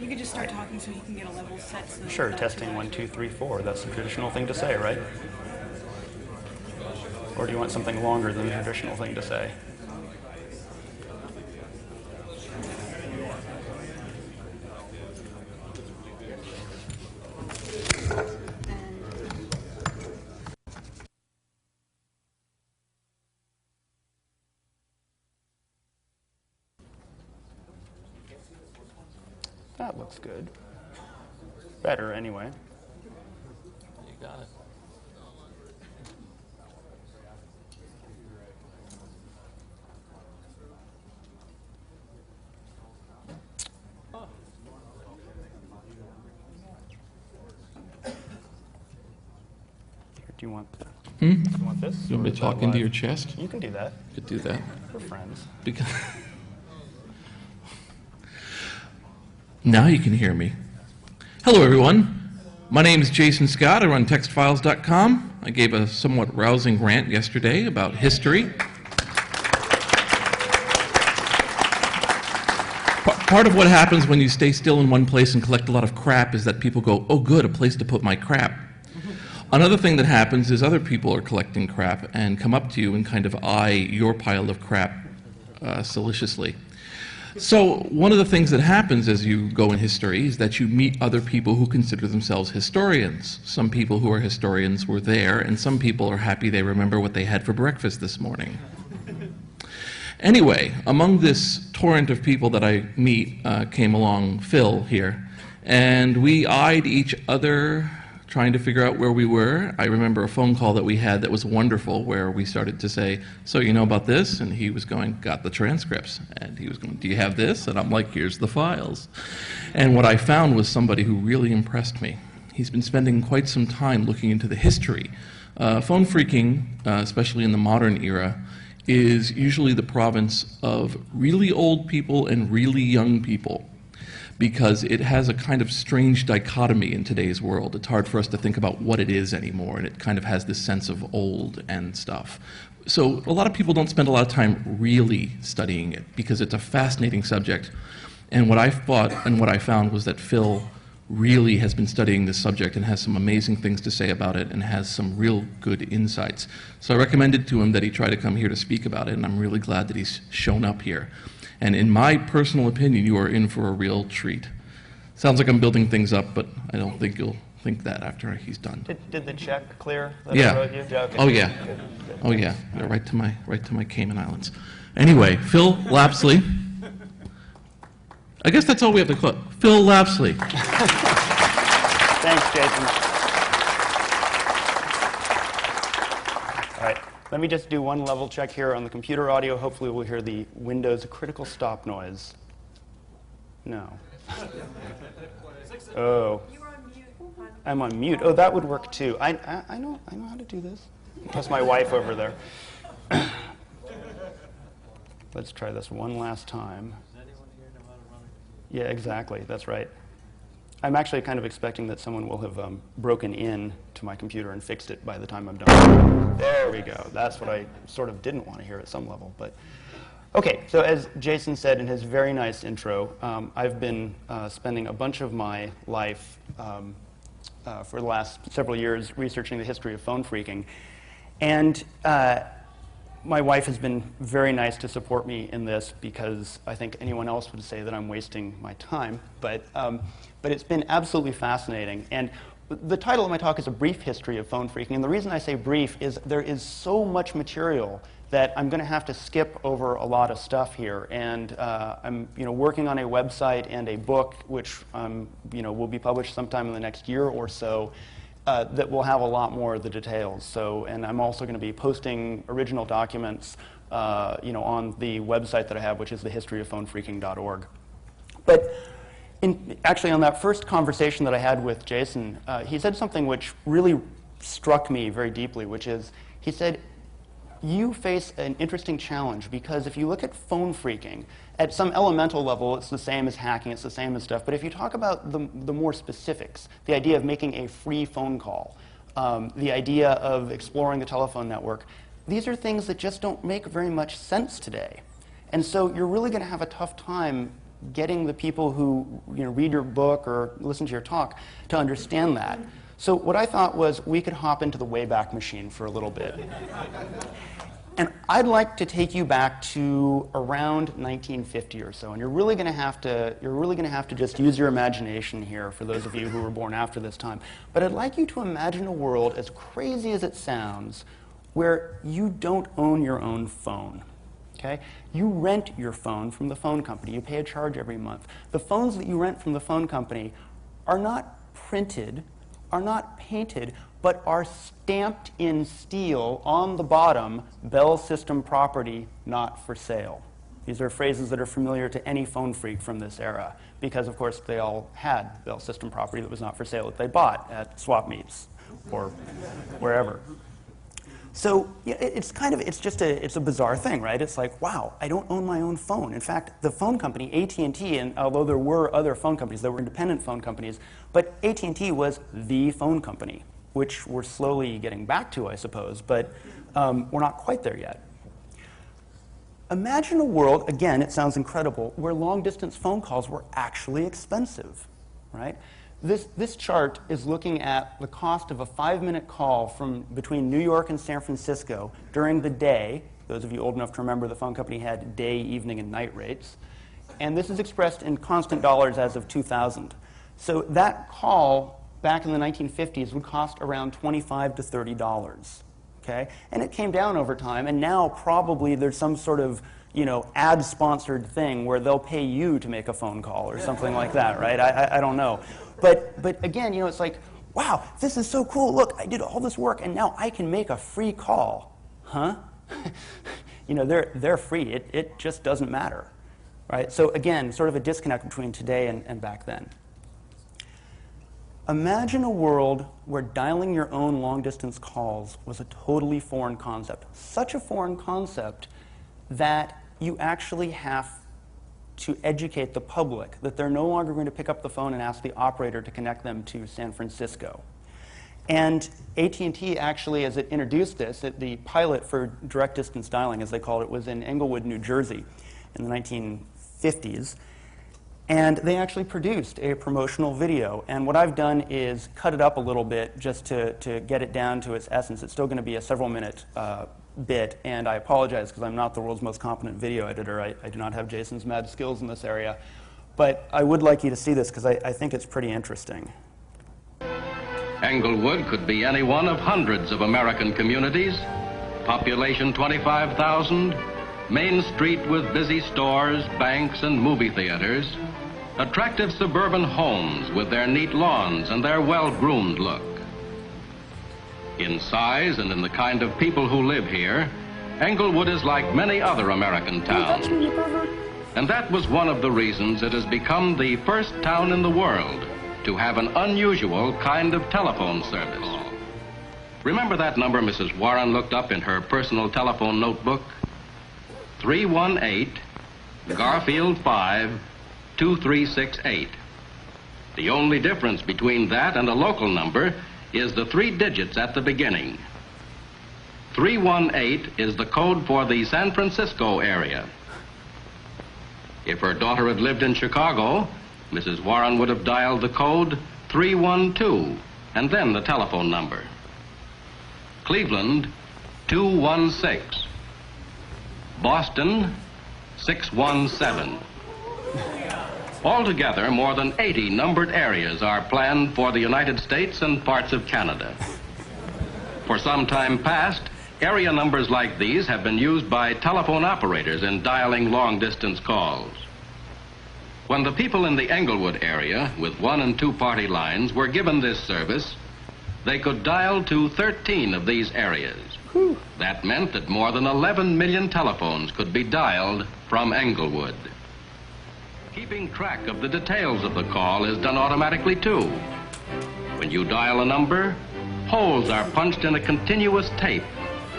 You could just start talking so he can get a level set. So Sure, testing 1, 2, 3, 4. That's the traditional thing to say, right? Or do you want something longer than the traditional thing to say? That looks good. Better, anyway. You got it. Do you want? Do you want this? You want me to talk into your chest? You can do that. Could do that. We're friends. Because now you can hear me. Hello, everyone. My name is Jason Scott. I run textfiles.com. I gave a somewhat rousing rant yesterday about history. Part of what happens when you stay still in one place and collect a lot of crap is that people go, oh good, a place to put my crap. Another thing that happens is other people are collecting crap and come up to you and kind of eye your pile of crap solicitously. So one of the things that happens as you go in history is that you meet other people who consider themselves historians. Some people who are historians were there, and some people are happy they remember what they had for breakfast this morning. Anyway, among this torrent of people that I meet came along Phil here, and we eyed each other trying to figure out where we were. I remember a phone call that we had that was wonderful, where we started to say, so you know about this? And he was going, got the transcripts. And he was going, do you have this? And I'm like, here's the files. And what I found was somebody who really impressed me. He's been spending quite some time looking into the history. Phone phreaking, especially in the modern era, is usually the province of really old people and really young people, because it has a kind of strange dichotomy in today's world. It's hard for us to think about what it is anymore, and it kind of has this sense of old and stuff. So a lot of people don't spend a lot of time really studying it, because it's a fascinating subject. And what I thought and what I found was that Phil really has been studying this subject and has some amazing things to say about it and has some real good insights. So I recommended to him that he try to come here to speak about it, and I'm really glad that he's shown up here. And in my personal opinion, you are in for a real treat. Sounds like I'm building things up, but I don't think you'll think that after he's done. Did the check clear that yeah. I wrote you? Okay. Oh yeah. Good. Oh yeah. Right to my Cayman Islands. Anyway, Phil Lapsley. I guess that's all we have to call it. Phil Lapsley. Thanks, Jason. All right. Let me just do one level check here on the computer audio. Hopefully we'll hear the Windows critical stop noise. No. Oh. I'm on mute. Oh, that would work too. I know how to do this. That's my wife over there. Let's try this one last time. Yeah, exactly. That's right. I'm actually kind of expecting that someone will have broken in to my computer and fixed it by the time I'm done. There we go. That's what I sort of didn't want to hear at some level. But okay, so as Jason said in his very nice intro, I've been spending a bunch of my life for the last several years researching the history of phone phreaking. And my wife has been very nice to support me in this, because I think anyone else would say that I'm wasting my time. But it's been absolutely fascinating. And the title of my talk is A Brief History of Phone Phreaking. And the reason I say brief is there is so much material that I'm going to have to skip over a lot of stuff here. And I'm working on a website and a book, which will be published sometime in the next year or so, that will have a lot more of the details. So, and I'm also going to be posting original documents, on the website that I have, which is thehistoryofphonephreaking.org. But actually, on that first conversation that I had with Jason, he said something which really struck me very deeply, which is, he said, you face an interesting challenge, because if you look at phone phreaking, at some elemental level, it's the same as hacking, it's the same as stuff. But if you talk about the more specifics, the idea of making a free phone call, the idea of exploring the telephone network, these are things that just don't make very much sense today. And so you're really going to have a tough time getting the people who read your book or listen to your talk to understand that. So what I thought was we could hop into the Wayback Machine for a little bit. And I'd like to take you back to around 1950 or so, and you're really going to have to just use your imagination here for those of you who were born after this time. But I'd like you to imagine a world, as crazy as it sounds, where you don't own your own phone. Okay? You rent your phone from the phone company. You pay a charge every month. The phones that you rent from the phone company are not printed, are not painted, but are stamped in steel on the bottom, Bell System property, not for sale. These are phrases that are familiar to any phone freak from this era, because of course they all had Bell System property that was not for sale that they bought at swap meets or wherever. So it's a bizarre thing, right? It's like, wow, I don't own my own phone. In fact, the phone company, AT&T, and although there were other phone companies, there were independent phone companies, but AT&T was the phone company, which we're slowly getting back to, I suppose, but we're not quite there yet. Imagine a world, again, it sounds incredible, where long-distance phone calls were actually expensive, right? This chart is looking at the cost of a 5-minute call from between New York and San Francisco during the day. Those of you old enough to remember the phone company had day, evening, and night rates. And this is expressed in constant dollars as of 2000. So that call back in the 1950s would cost around $25 to $30. Okay? And it came down over time, and now probably there's some sort of ad-sponsored thing where they'll pay you to make a phone call or something like that, right? I don't know. But again, it's like, wow, this is so cool. Look, I did all this work, and now I can make a free call. Huh? They're free. It just doesn't matter, right? So again, sort of a disconnect between today and back then. Imagine a world where dialing your own long-distance calls was a totally foreign concept. Such a foreign concept that you actually have to educate the public that they're no longer going to pick up the phone and ask the operator to connect them to San Francisco. And AT&T actually, as it introduced this, the pilot for direct distance dialing, as they called it, was in Englewood, New Jersey in the 1950s. And they actually produced a promotional video. And what I've done is cut it up a little bit just to get it down to its essence. It's still going to be a several-minute bit, and I apologize because I'm not the world's most competent video editor. I do not have Jason's mad skills in this area. But I would like you to see this because I think it's pretty interesting. Englewood could be any one of hundreds of American communities. Population 25,000, main street with busy stores, banks, and movie theaters. Attractive suburban homes with their neat lawns and their well-groomed look. In size and in the kind of people who live here, Englewood is like many other American towns. And that was one of the reasons it has become the first town in the world to have an unusual kind of telephone service. Remember that number Mrs. Warren looked up in her personal telephone notebook? 318 Garfield 5 2368. The only difference between that and a local number is the 3 digits at the beginning. 318 is the code for the San Francisco area. If her daughter had lived in Chicago, Mrs. Warren would have dialed the code 312 and then the telephone number. Cleveland, 216. Boston, 617. Altogether, more than 80 numbered areas are planned for the United States and parts of Canada. For some time past, area numbers like these have been used by telephone operators in dialing long-distance calls. When the people in the Englewood area with 1- and 2-party lines were given this service, they could dial to 13 of these areas. Whew. That meant that more than 11 million telephones could be dialed from Englewood. Keeping track of the details of the call is done automatically too. When you dial a number, holes are punched in a continuous tape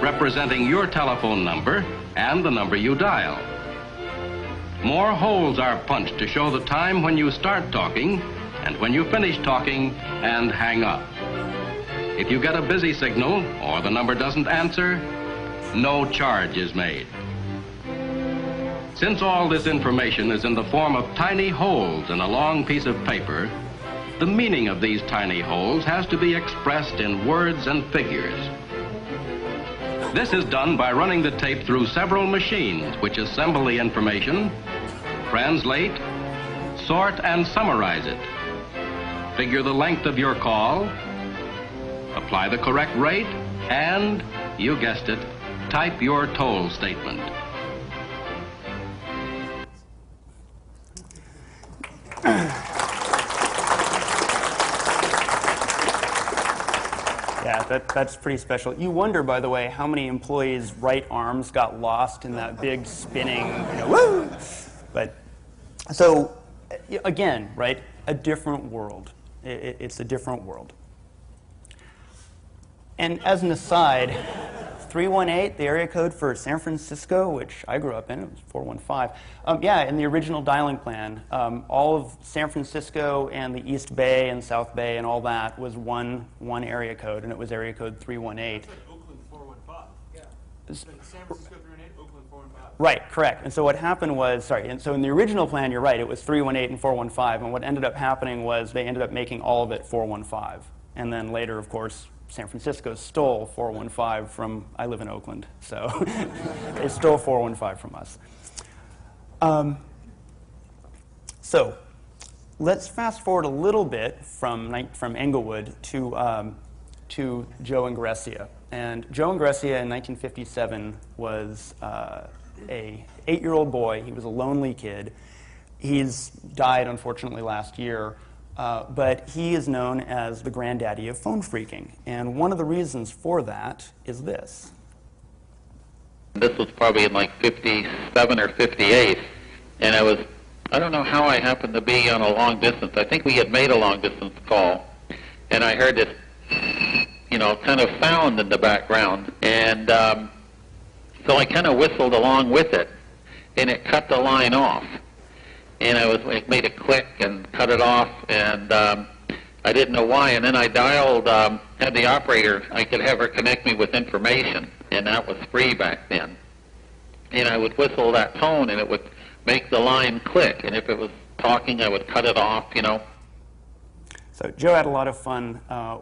representing your telephone number and the number you dial. More holes are punched to show the time when you start talking and when you finish talking and hang up. If you get a busy signal or the number doesn't answer, no charge is made. Since all this information is in the form of tiny holes in a long piece of paper, the meaning of these tiny holes has to be expressed in words and figures. This is done by running the tape through several machines which assemble the information, translate, sort, and summarize it. Figure the length of your call, apply the correct rate, and, you guessed it, type your toll statement. Yeah, that's pretty special. You wonder, by the way, how many employees' right arms got lost in that big spinning, woo! But, so, again, right, a different world. It's a different world. And as an aside, 318, the area code for San Francisco, which I grew up in, it was 415. Yeah, in the original dialing plan, all of San Francisco and the East Bay and South Bay and all that was one area code, and it was area code 318. It's like Oakland 415. Yeah. It's like San Francisco 318, Oakland 415. Right, correct. And so what happened was, and so in the original plan, you're right, it was 318 and 415, and what ended up happening was they ended up making all of it 415. And then later, of course, San Francisco stole 415 from, I live in Oakland, so they stole 415 from us. So let's fast forward a little bit from Englewood to Joe Ingressia. And Joe Ingressia in 1957 was a 8-year-old boy. He was a lonely kid. He's died, unfortunately, last year. But he is known as the granddaddy of phone phreaking. And one of the reasons for that is this. This was probably in like 57 or 58. And I don't know how I happened to be on a long distance. I think we had made a long distance call. And I heard this, kind of sound in the background. And so I kind of whistled along with it. And it cut the line off. And it made a click and cut it off, and I didn't know why. And then I dialed, had the operator, I could have her connect me with information, and that was free back then. And I would whistle that tone, and it would make the line click. And if it was talking, I would cut it off, So Joe had a lot of fun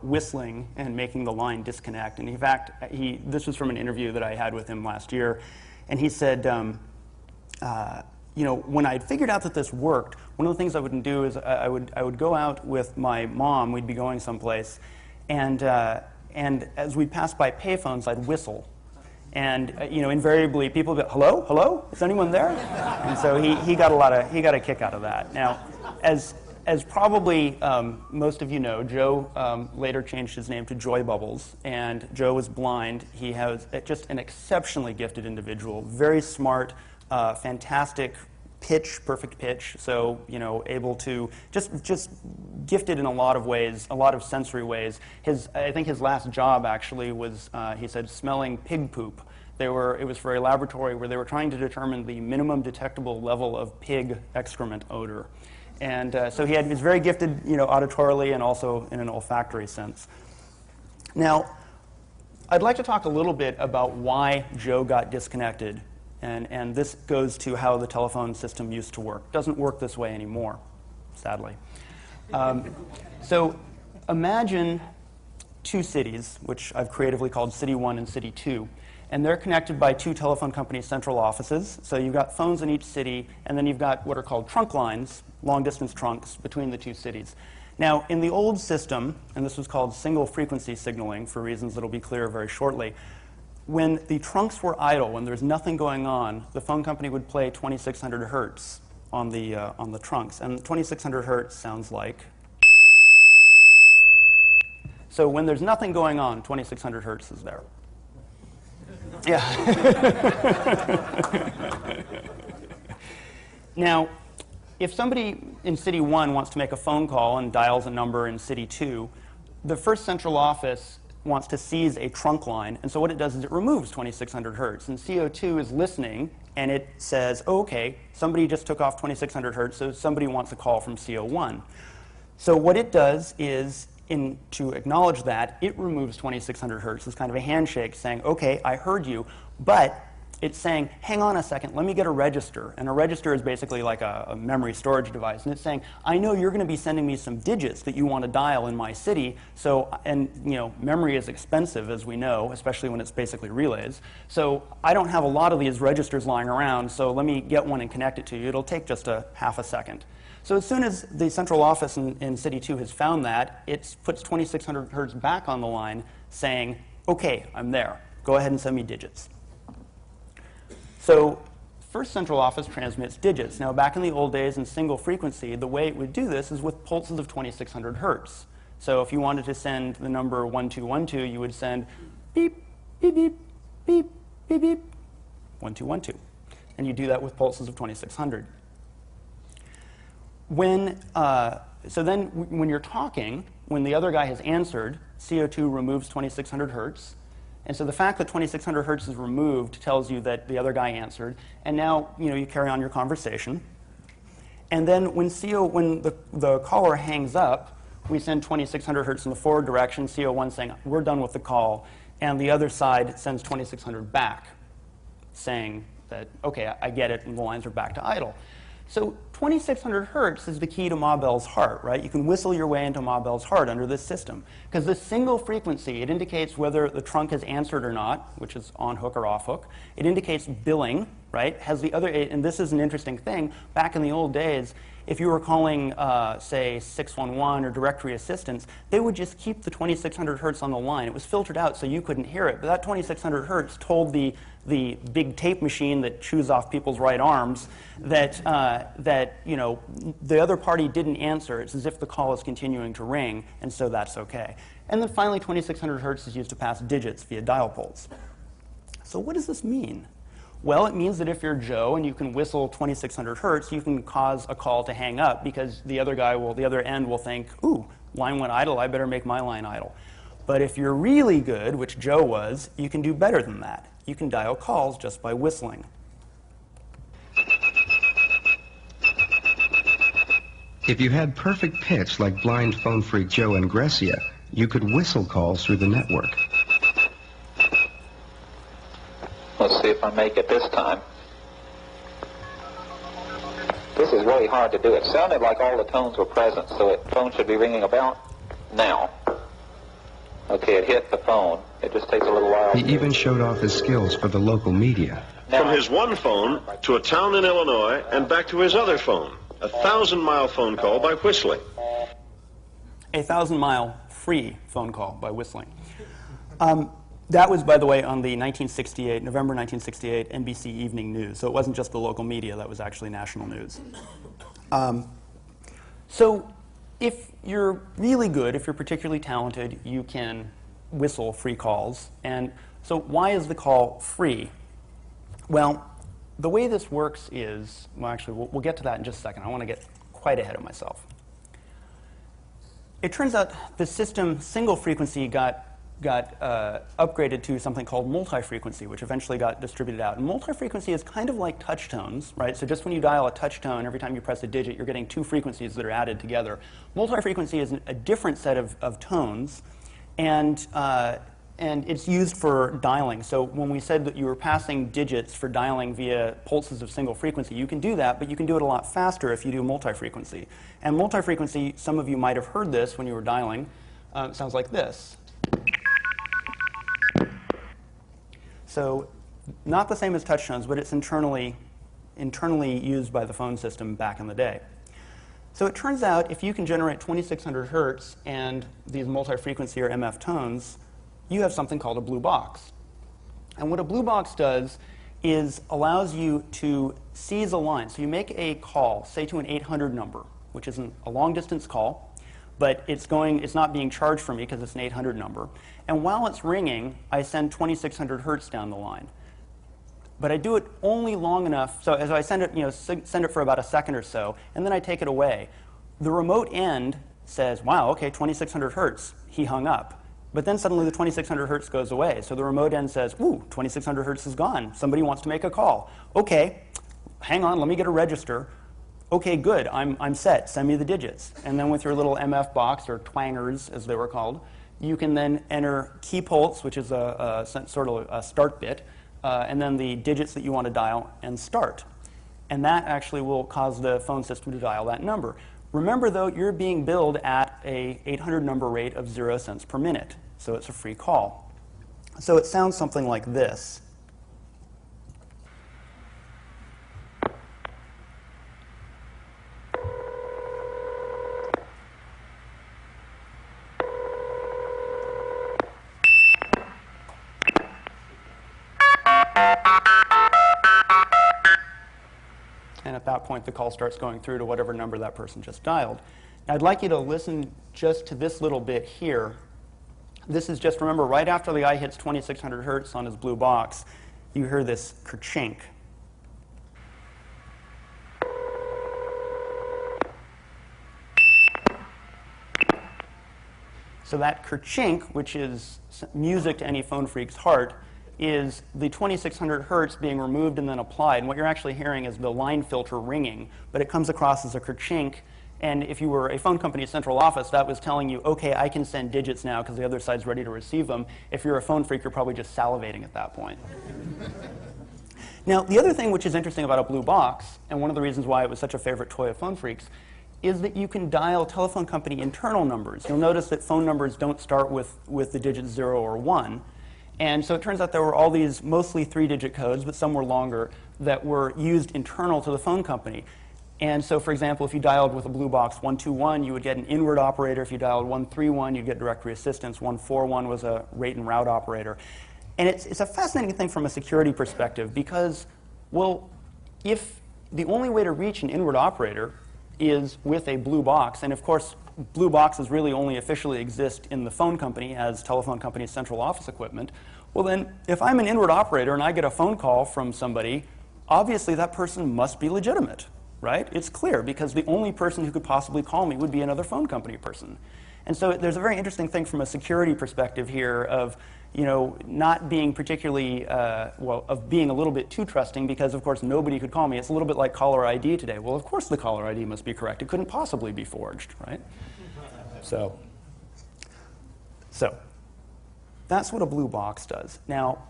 whistling and making the line disconnect. And in fact, this was from an interview that I had with him last year, and he said, when I figured out that this worked, one of the things I would do is I would go out with my mom. We'd be going someplace, and as we'd pass by payphones, I'd whistle, and invariably people would go, "Hello, hello, is anyone there?" And so he got a kick out of that. Now, as probably most of you know, Joe later changed his name to Joy Bubbles, and Joe was blind. He has just an exceptionally gifted individual, very smart. Fantastic pitch, perfect pitch, so able to just gifted in a lot of ways, a lot of sensory ways. I think his last job actually was he said smelling pig poop. It was for a laboratory where they were trying to determine the minimum detectable level of pig excrement odor, and so he was very gifted, auditorily and also in an olfactory sense. Now, I'd like to talk a little bit about why Joe got disconnected. And this goes to how the telephone system used to work. It doesn't work this way anymore, sadly. So imagine two cities, which I've creatively called City 1 and City 2. And they're connected by two telephone company central offices. So you've got phones in each city, and then you've got what are called trunk lines, long-distance trunks, between the two cities. Now, in the old system, and this was called single-frequency signaling for reasons that will be clear very shortly, when the trunks were idle, when there's nothing going on, the phone company would play 2600 hertz on the trunks. And 2600 hertz sounds like. So when there's nothing going on, 2600 hertz is there. Yeah. Now, if somebody in City 1 wants to make a phone call and dials a number in City 2, the first central office wants to seize a trunk line, and so what it does is it removes 2600 hertz, and CO2 is listening, and it says, oh, okay, somebody just took off 2600 hertz, so somebody wants a call from CO1. So what it does is, to acknowledge that, it removes 2600 hertz, it's kind of a handshake saying, okay, I heard you, but it's saying, hang on a second, let me get a register. And a register is basically like a memory storage device. And it's saying, I know you're going to be sending me some digits that you want to dial in my city. So, and memory is expensive, as we know, especially when it's basically relays. So I don't have a lot of these registers lying around, so let me get one and connect it to you. It'll take just a half a second. So as soon as the central office in City 2 has found that, it puts 2600 hertz back on the line saying, OK, I'm there. Go ahead and send me digits. So first central office transmits digits. Now, back in the old days in single frequency, the way it would do this is with pulses of 2600 hertz. So if you wanted to send the number 1212, you would send beep, beep, beep, beep, beep, beep, 1212. And you do that with pulses of 2600. So then when you're talking, when the other guy has answered, CO2 removes 2600 hertz. And so the fact that 2600 hertz is removed tells you that the other guy answered. And now you carry on your conversation. And then when the caller hangs up, we send 2600 hertz in the forward direction, CO1 saying, we're done with the call. And the other side sends 2600 back, saying that, OK, I get it, and the lines are back to idle. So 2600 hertz is the key to Ma Bell's heart, right? You can whistle your way into Ma Bell's heart under this system. Because this single frequency, it indicates whether the trunk has answered or not, which is on hook or off hook. It indicates billing, right? Has the other, and this is an interesting thing. Back in the old days, if you were calling, say, 611 or directory assistance, they would just keep the 2600 hertz on the line. It was filtered out so you couldn't hear it. But that 2600 hertz told the big tape machine that chews off people's right arms that the other party didn't answer. It's as if the call is continuing to ring, and so that's OK. And then finally, 2600 hertz is used to pass digits via dial poles. So what does this mean? Well, it means that if you're Joe and you can whistle 2600 hertz, you can cause a call to hang up because the other end will think, ooh, line went idle, I better make my line idle. But if you're really good, which Joe was, you can do better than that. You can dial calls just by whistling. If you had perfect pitch like blind phone freak Joe and Grecia, you could whistle calls through the network. Let's see if I make it this time. This is really hard to do. It sounded like all the tones were present, so the phone should be ringing about now. Okay, it hit the phone. It just takes a little while. He even showed off his skills for the local media. From his one phone to a town in Illinois and back to his other phone. A 1,000-mile phone call by whistling. A 1,000-mile free phone call by whistling. That was, by the way, on the November 1968 NBC Evening News. So it wasn't just the local media. That was actually national news. So if you're really good, if you're particularly talented, you can whistle free calls. And so why is the call free? Well, the way this works is, well, actually, we'll get to that in just a second. I want to get quite ahead of myself. It turns out the system single frequency got upgraded to something called multi-frequency, which eventually got distributed out. And multi-frequency is kind of like touch tones, right? So just when you dial a touch tone, every time you press a digit, you're getting two frequencies that are added together. Multi-frequency is a different set of tones, and it's used for dialing. So when we said that you were passing digits for dialing via pulses of single frequency, you can do that, but you can do it a lot faster if you do multi-frequency. And multi-frequency, some of you might have heard this when you were dialing. It sounds like this. So not the same as touch tones, but it's internally used by the phone system back in the day. So it turns out if you can generate 2600 hertz and these multi-frequency or MF tones, you have something called a blue box. And what a blue box does is allows you to seize a line. So you make a call, say to an 800 number, which isn't a long-distance call, but it's not being charged for me because it's an 800 number. And while it's ringing, I send 2600 hertz down the line. But I do it only long enough, so as I send it, send it for about a second or so, and then I take it away. The remote end says, wow, okay, 2600 hertz, he hung up. But then suddenly the 2600 hertz goes away. So the remote end says, ooh, 2600 hertz is gone. Somebody wants to make a call. Okay, hang on, let me get a register. Okay, good, I'm set, send me the digits. And then with your little MF box, or twangers as they were called, you can then enter key pulse, which is a sort of a start bit, and then the digits that you want to dial, and start. And that actually will cause the phone system to dial that number. Remember, though, you're being billed at a 800 number rate of 0 cents per minute, so it's a free call. So it sounds something like this. And at that point, the call starts going through to whatever number that person just dialed. Now, I'd like you to listen just to this little bit here. This is just, remember, right after the guy hits 2600 hertz on his blue box, you hear this kerchink. So that kerchink, which is music to any phone freak's heart, is the 2600 hertz being removed and then applied. And what you're actually hearing is the line filter ringing, but it comes across as a kerchink. And if you were a phone company's central office, that was telling you, OK, I can send digits now because the other side's ready to receive them. If you're a phone freak, you're probably just salivating at that point. Now, the other thing which is interesting about a blue box, and one of the reasons why it was such a favorite toy of phone freaks, is that you can dial telephone company internal numbers. You'll notice that phone numbers don't start with the digits 0 or 1. And so it turns out there were all these mostly 3-digit codes, but some were longer, that were used internal to the phone company. And so, for example, if you dialed with a blue box 121, you would get an inward operator. If you dialed 131, you'd get directory assistance. 141 was a rate and route operator. And it's a fascinating thing from a security perspective because, well, if the only way to reach an inward operator is with a blue box, and of course, blue boxes really only officially exist in the phone company as telephone company's central office equipment, well then, if I'm an inward operator and I get a phone call from somebody, obviously that person must be legitimate, right? It's clear, because the only person who could possibly call me would be another phone company person. And so there's a very interesting thing from a security perspective here of, you know, not being particularly, of being a little bit too trusting because, of course, nobody could call me. It's a little bit like caller ID today. Well, of course the caller ID must be correct. It couldn't possibly be forged, right? So that's what a blue box does. Now,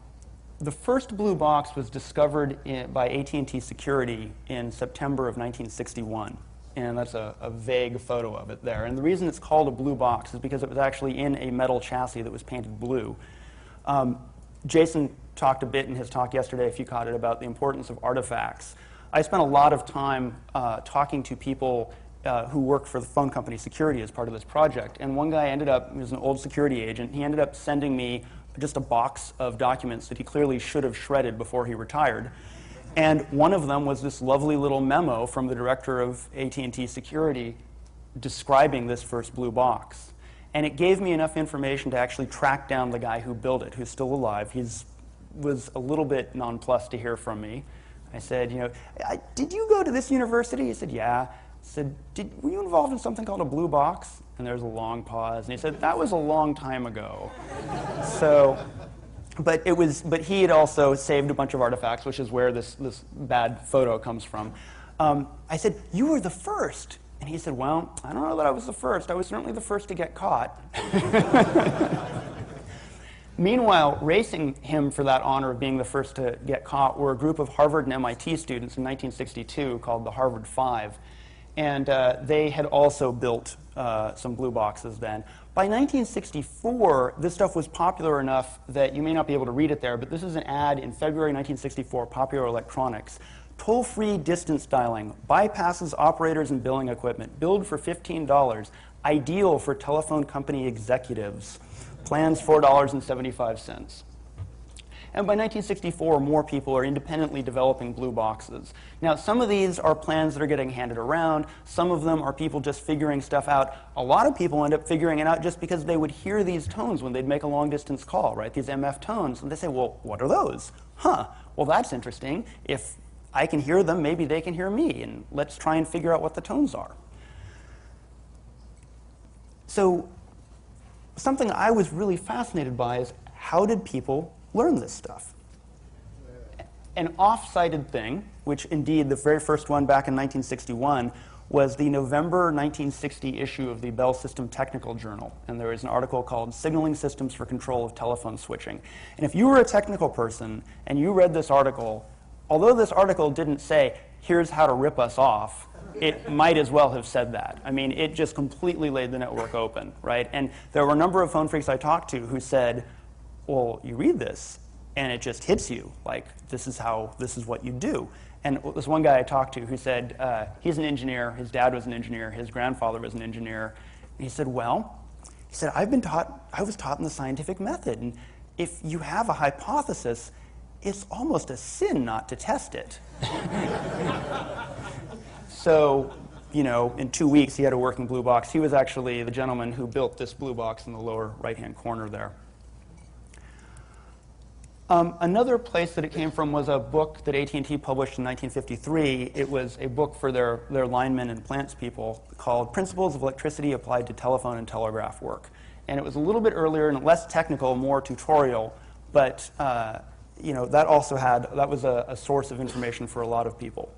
the first blue box was discovered by AT&T Security in September of 1961. And that's a vague photo of it there. And the reason it's called a blue box is because it was actually in a metal chassis that was painted blue. Jason talked a bit in his talk yesterday, if you caught it, about the importance of artifacts. I spent a lot of time talking to people who work for the phone company security as part of this project. And one guy ended up, he was an old security agent, he ended up sending me just a box of documents that he clearly should have shredded before he retired. And one of them was this lovely little memo from the director of AT&T Security describing this first blue box. And it gave me enough information to actually track down the guy who built it, who's still alive. He was a little bit nonplussed to hear from me. I said, you know, did you go to this university? He said, yeah. I said, were you involved in something called a blue box? And there's a long pause. And he said, that was a long time ago. But he had also saved a bunch of artifacts, which is where this bad photo comes from. I said, you were the first. And he said, well, I don't know that I was the first. I was certainly the first to get caught. Meanwhile, racing him for that honor of being the first to get caught were a group of Harvard and MIT students in 1962 called the Harvard Five. And they had also built some blue boxes then. By 1964, this stuff was popular enough that you may not be able to read it there, but this is an ad in February 1964, Popular Electronics. Toll-free distance dialing, bypasses operators and billing equipment, billed for $15, ideal for telephone company executives, plans $4.75. And by 1964, more people are independently developing blue boxes. Now, some of these are plans that are getting handed around. Some of them are people just figuring stuff out. A lot of people end up figuring it out just because they would hear these tones when they'd make a long-distance call, right? These MF tones. And they say, well, what are those? Huh, well, that's interesting. If I can hear them, maybe they can hear me. And let's try and figure out what the tones are. So something I was really fascinated by is how did people learn this stuff? An off-cited thing, which indeed the very first one back in 1961 was the November 1960 issue of the Bell System Technical Journal. And there was an article called Signaling Systems for Control of Telephone Switching. And if you were a technical person and you read this article, although this article didn't say, here's how to rip us off, it might as well have said that. I mean, it just completely laid the network open, right? And there were a number of phone freaks I talked to who said, well, you read this, and it just hits you. Like, this is what you do. And this one guy I talked to who said, he's an engineer, his dad was an engineer, his grandfather was an engineer. And he said, I was taught in the scientific method. And if you have a hypothesis, it's almost a sin not to test it. So, in 2 weeks, he had a working blue box. He was actually the gentleman who built this blue box in the lower right-hand corner there. Another place that it came from was a book that AT&T published in 1953. It was a book for their linemen and plants people called Principles of Electricity Applied to Telephone and Telegraph Work. And it was a little bit earlier and less technical, more tutorial, but that was a source of information for a lot of people.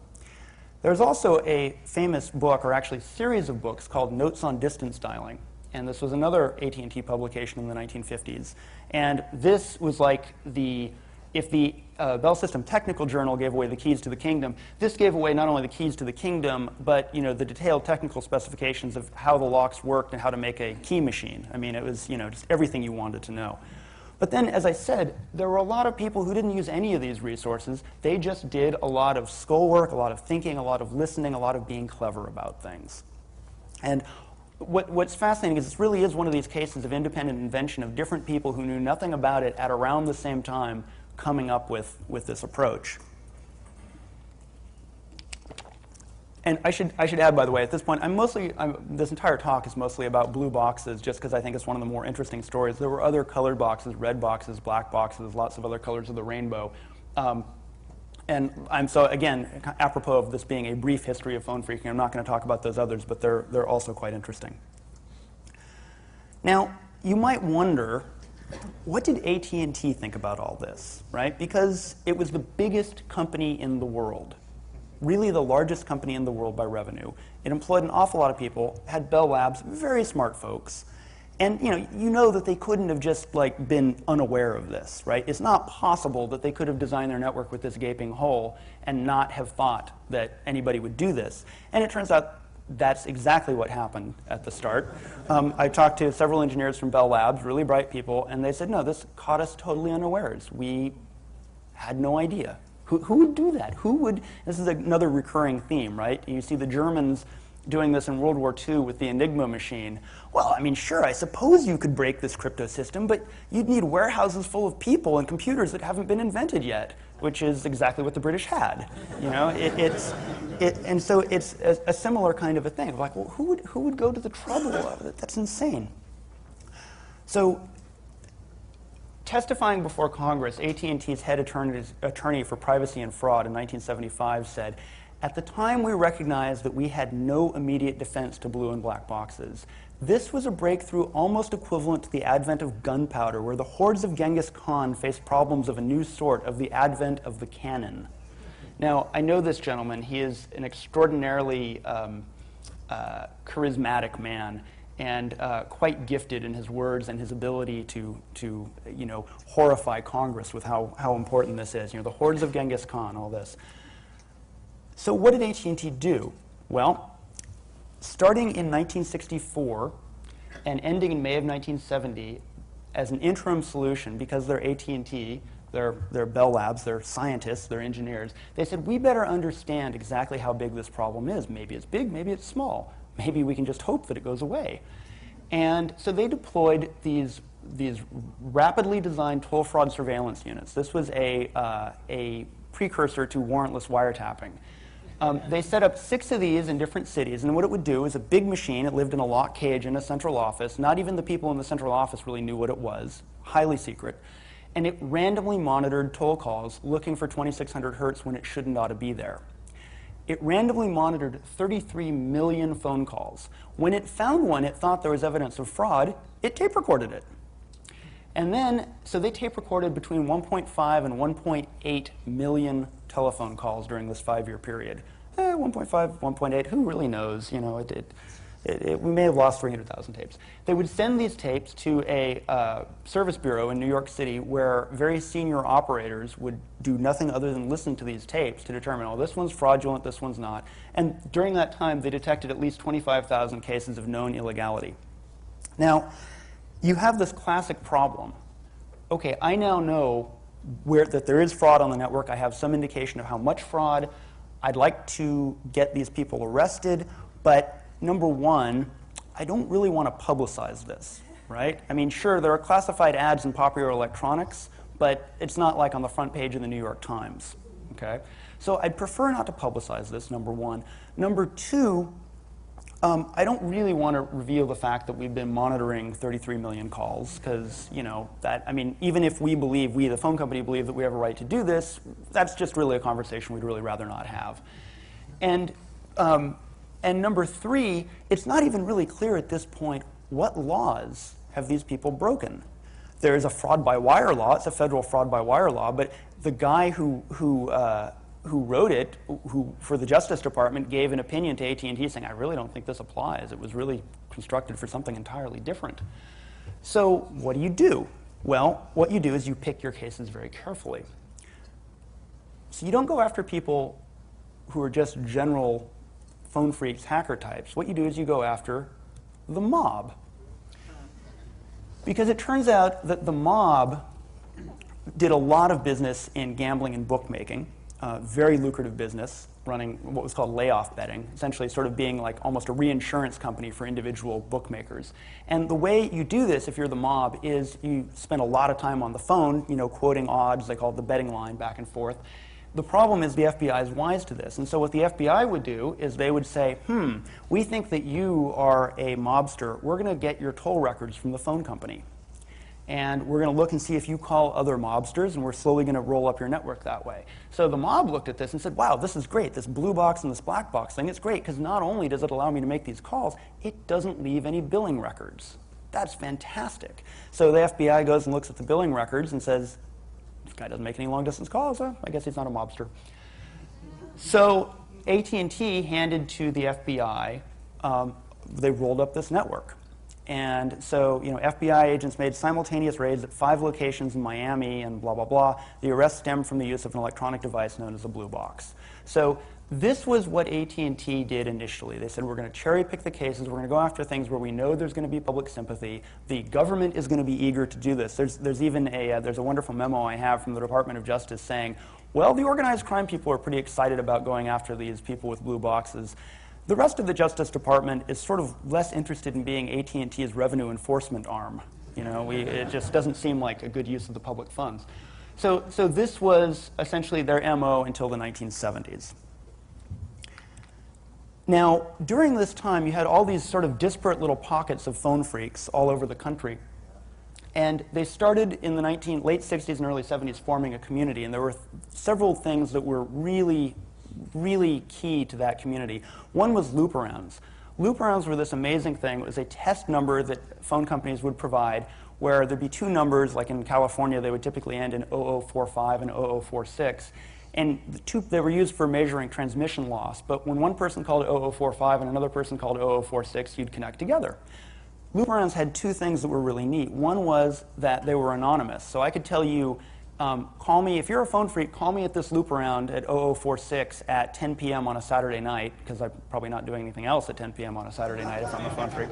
There's also a famous book, or actually series of books, called Notes on Distance Dialing. And this was another AT&T publication in the 1950s. And this was like if the Bell System Technical Journal gave away the keys to the kingdom, this gave away not only the keys to the kingdom, but the detailed technical specifications of how the locks worked and how to make a key machine. I mean, it was just everything you wanted to know. But then, as I said, there were a lot of people who didn't use any of these resources. They just did a lot of skull work, a lot of thinking, a lot of listening, a lot of being clever about things. And what's fascinating is this really is one of these cases of independent invention of different people who knew nothing about it at around the same time coming up with this approach. And I should add, by the way, at this point, this entire talk is mostly about blue boxes, just because I think it's one of the more interesting stories. There were other colored boxes, red boxes, black boxes, lots of other colors of the rainbow. And so again, apropos of this being a brief history of phone phreaking, I'm not going to talk about those others, but they're also quite interesting. Now, you might wonder, what did AT&T think about all this, right? Because it was the biggest company in the world. Really the largest company in the world by revenue. It employed an awful lot of people, had Bell Labs, very smart folks. And you know that they couldn't have just been unaware of this, right? It's not possible that they could have designed their network with this gaping hole and not have thought that anybody would do this. And it turns out that's exactly what happened at the start. I talked to several engineers from Bell Labs, really bright people, and they said, no, this caught us totally unawares. We had no idea. Who would do that? This is another recurring theme, right? You see the Germans doing this in World War II with the Enigma machine. Well, I mean, sure, I suppose you could break this crypto system, but you'd need warehouses full of people and computers that haven't been invented yet, which is exactly what the British had. And so it's a similar kind of a thing. Like, well, who would go to the trouble of it? That's insane. So, testifying before Congress, AT&T's head attorney for privacy and fraud in 1975 said, at the time we recognized that we had no immediate defense to blue and black boxes. This was a breakthrough almost equivalent to the advent of gunpowder, where the hordes of Genghis Khan faced problems of a new sort, of the advent of the cannon. Now, I know this gentleman. He is an extraordinarily charismatic man, and quite gifted in his words and his ability to horrify Congress with how important this is. The hordes of Genghis Khan, all this. So what did AT&T do? Well, starting in 1964 and ending in May of 1970, as an interim solution, because they're AT&T, they're Bell Labs, they're scientists, they're engineers, they said, we better understand exactly how big this problem is. Maybe it's big, maybe it's small. Maybe we can just hope that it goes away. And so they deployed these rapidly designed toll fraud surveillance units. This was a precursor to warrantless wiretapping. They set up 6 of these in different cities, and what it would do is a big machine. It lived in a locked cage in a central office. Not even the people in the central office really knew what it was, highly secret. And it randomly monitored toll calls looking for 2600 hertz when it shouldn't ought to be there. It randomly monitored 33 million phone calls. When it found one it thought there was evidence of fraud, it tape recorded it. And then, so they tape recorded between 1.5 and 1.8 million telephone calls during this 5-year period. 1.5, 1.8, who really knows? You know, we may have lost 300,000 tapes. They would send these tapes to a service bureau in New York City where very senior operators would do nothing other than listen to these tapes to determine, oh, this one's fraudulent, this one's not. And during that time, they detected at least 25,000 cases of known illegality. Now, you have this classic problem. Okay, I now know that there is fraud on the network. I have some indication of how much fraud. I'd like to get these people arrested, but number one, I don't really want to publicize this, right? I mean, sure, there are classified ads in popular electronics, but it's not like on the front page of the New York Times, okay? So I'd prefer not to publicize this, number one. Number two, I don't really want to reveal the fact that we've been monitoring 33 million calls, because, you know, that, I mean, even if we, the phone company, believe that we have a right to do this, that's just really a conversation we'd really rather not have. And number three, it's not even really clear at this point what laws have these people broken. There's a fraud by wire law. It's a federal fraud by wire law, but the guy who wrote it, who for the Justice Department, gave an opinion to AT&T saying, I really don't think this applies. It was really constructed for something entirely different. So what do you do? Well, what you do is you pick your cases very carefully. So you don't go after people who are just general phone phreaks, hacker types. What you do is you go after the mob. Because it turns out that the mob did a lot of business in gambling and bookmaking, very lucrative business, running what was called layoff betting, essentially sort of being like almost a reinsurance company for individual bookmakers. And the way you do this, if you're the mob, is you spend a lot of time on the phone, you know, quoting odds, they call it the betting line, back and forth. The problem is the FBI is wise to this. And so what the FBI would do is they would say, we think that you are a mobster. We're going to get your toll records from the phone company. And we're going to look and see if you call other mobsters, and we're slowly going to roll up your network that way. So the mob looked at this and said, wow, this is great. This blue box and this black box thing, it's great, because not only does it allow me to make these calls, it doesn't leave any billing records. That's fantastic. So the FBI goes and looks at the billing records and says, this guy doesn't make any long-distance calls, so I guess he's not a mobster. So AT&T handed to the FBI, they rolled up this network. And so, you know, FBI agents made simultaneous raids at 5 locations in Miami and blah, blah, blah. The arrest stemmed from the use of an electronic device known as a blue box. So this was what AT&T did initially. They said, we're going to cherry pick the cases. We're going to go after things where we know there's going to be public sympathy. The government is going to be eager to do this. There's even there's a wonderful memo I have from the Department of Justice saying, well, the organized crime people are pretty excited about going after these people with blue boxes. The rest of the Justice Department is sort of less interested in being AT&T's revenue enforcement arm. You know, it just doesn't seem like a good use of the public funds. So this was essentially their MO until the 1970s. Now, during this time, you had all these sort of disparate little pockets of phone phreaks all over the country. And they started in the late 60s and early 70s forming a community. And there were several things that were really key to that community. One was loop-arounds. Loop-arounds were this amazing thing. It was a test number that phone companies would provide where there'd be 2 numbers, like in California, they would typically end in 0045 and 0046. And they were used for measuring transmission loss. But when one person called 0045 and another person called 0046, you'd connect together. Loop-arounds had 2 things that were really neat. One was that they were anonymous. So I could tell you, call me, if you're a phone phreak, call me at this loop around at 0046 at 10 p.m. on a Saturday night, because I'm probably not doing anything else at 10 p.m. on a Saturday night if I'm a phone phreak.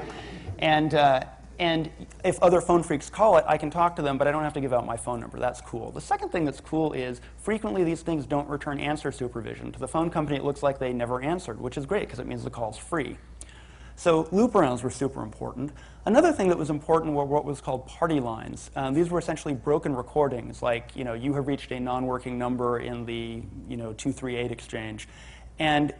And if other phone phreaks call it, I can talk to them, but I don't have to give out my phone number. That's cool. The second thing that's cool is frequently these things don't return answer supervision. To the phone company, it looks like they never answered, which is great, because it means the call's free. So loop-arounds were super important. Another thing that was important were what was called party lines. These were essentially broken recordings, like, you know, you have reached a non-working number in the, you know, 238 exchange. And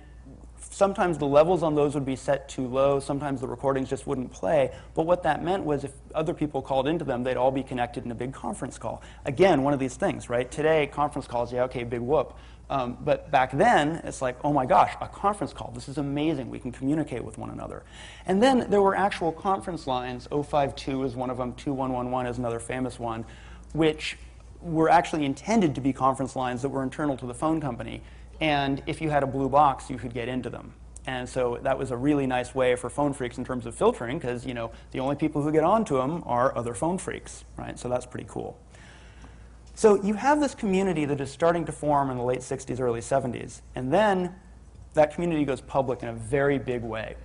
sometimes the levels on those would be set too low. Sometimes the recordings just wouldn't play. But what that meant was if other people called into them, they'd all be connected in a big conference call. Again, one of these things, right? Today, conference calls, yeah, okay, big whoop. But back then, it's like, oh my gosh, a conference call. This is amazing. We can communicate with one another. And then there were actual conference lines. 052 is one of them. 2111 is another famous one, which were actually intended to be conference lines that were internal to the phone company. And if you had a blue box, you could get into them. And so that was a really nice way for phone phreaks in terms of filtering, because the only people who get onto them are other phone phreaks, right? So that's pretty cool. So you have this community that is starting to form in the late 60s, early 70s. And then that community goes public in a very big way.